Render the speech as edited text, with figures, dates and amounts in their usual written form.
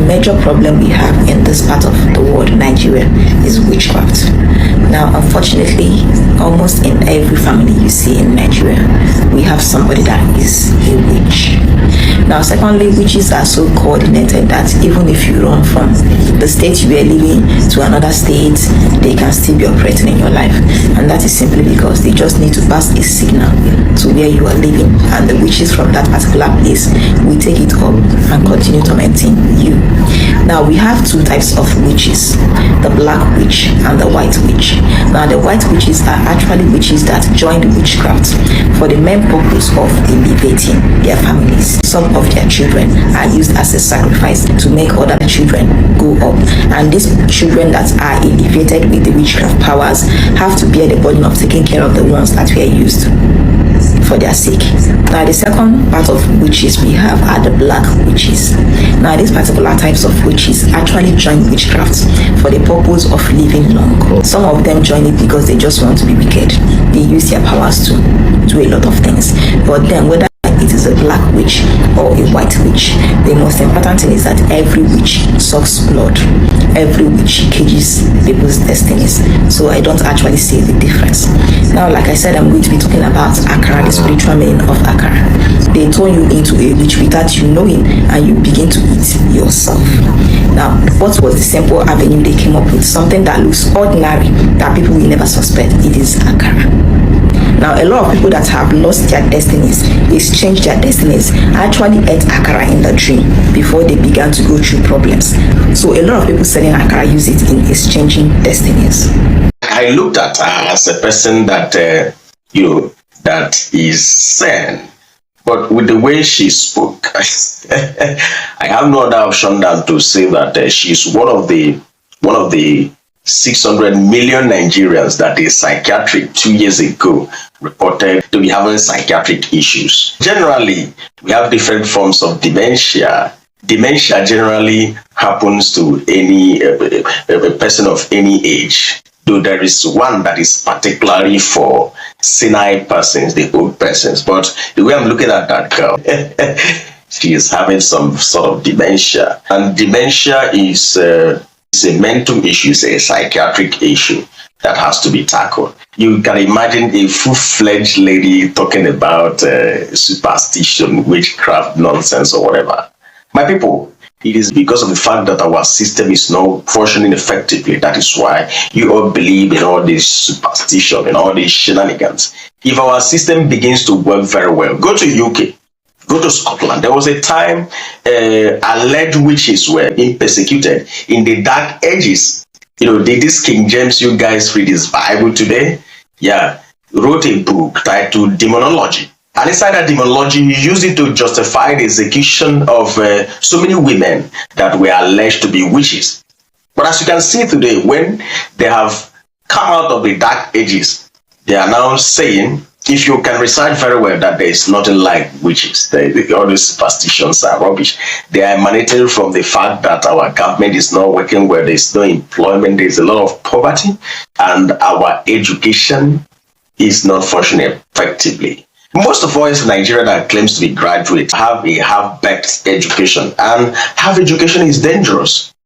major problem we have in this part of the world, Nigeria, is witchcraft. Now, unfortunately, almost in every family you see in Nigeria, we have somebody that is a witch. Now, secondly, witches are so coordinated that even if you run from the state you are living to another state, they can still be operating in your life. And that is simply because they just need to pass a signal to where you are living, and the witches from that particular place will take it up and continue tormenting you. Now, we have two types of witches, the black witch and the white witch. Now, the white witches are actually witches that joined witchcraft for the main purpose of elevating their families. Some of their children are used as a sacrifice to make other children go up, and these children that are elevated with the witchcraft powers have to bear the burden of taking care of the ones that were used for their sake. Now, the second part of witches we have are the black witches. Now, these particular types of witches actually join witchcraft for the purpose of living long. Some of them join it because they just want to be wicked. They use their powers to do a lot of things. But then, whether it is a black witch or a white witch, the most important thing is that every witch sucks blood. Every witch cages people's destinies. So I don't actually see the difference. Now, like I said, I'm going to be talking about Akara, the spiritual meaning of Akara. They turn you into a witch without you knowing, and you begin to eat yourself. Now, what was the simple avenue they came up with? Something that looks ordinary, that people will never suspect. It is Akara. Now, a lot of people that have lost their destinies, exchanged their destinies, actually ate Akara in the dream before they began to go through problems. So a lot of people selling Akara use it in exchanging destinies. I looked at her as a person that, that is sane. But with the way she spoke, I have no other option than to say that she's one of the 600 million Nigerians that is psychiatric 2 years ago reported to be having psychiatric issues. Generally, we have different forms of dementia. Dementia generally happens to any a person of any age, though there is one that is particularly for senile persons, the old persons. But the way I'm looking at that girl, she is having some sort of dementia. And dementia is a mental issue, it's a psychiatric issue that has to be tackled. You can imagine a full-fledged lady talking about superstition, witchcraft, nonsense, or whatever. My people, it is because of the fact that our system is not functioning effectively. That is why you all believe in all this superstition and all these shenanigans. If our system begins to work very well, go to UK. Go to Scotland. There was a time alleged witches were being persecuted in the Dark Ages. Did this King James, you guys read his Bible today? Yeah, wrote a book titled Demonology. And inside that demonology, he used it to justify the execution of so many women that were alleged to be witches. But as you can see today, when they have come out of the Dark Ages, they are now saying, if you can recite very well that there is nothing like witches, all these superstitions are rubbish. They are emanating from the fact that our government is not working well, there is no employment, there is a lot of poverty, and our education is not functioning effectively. Most of us in Nigeria that claims to be graduate have a half-baked education, and half education is dangerous.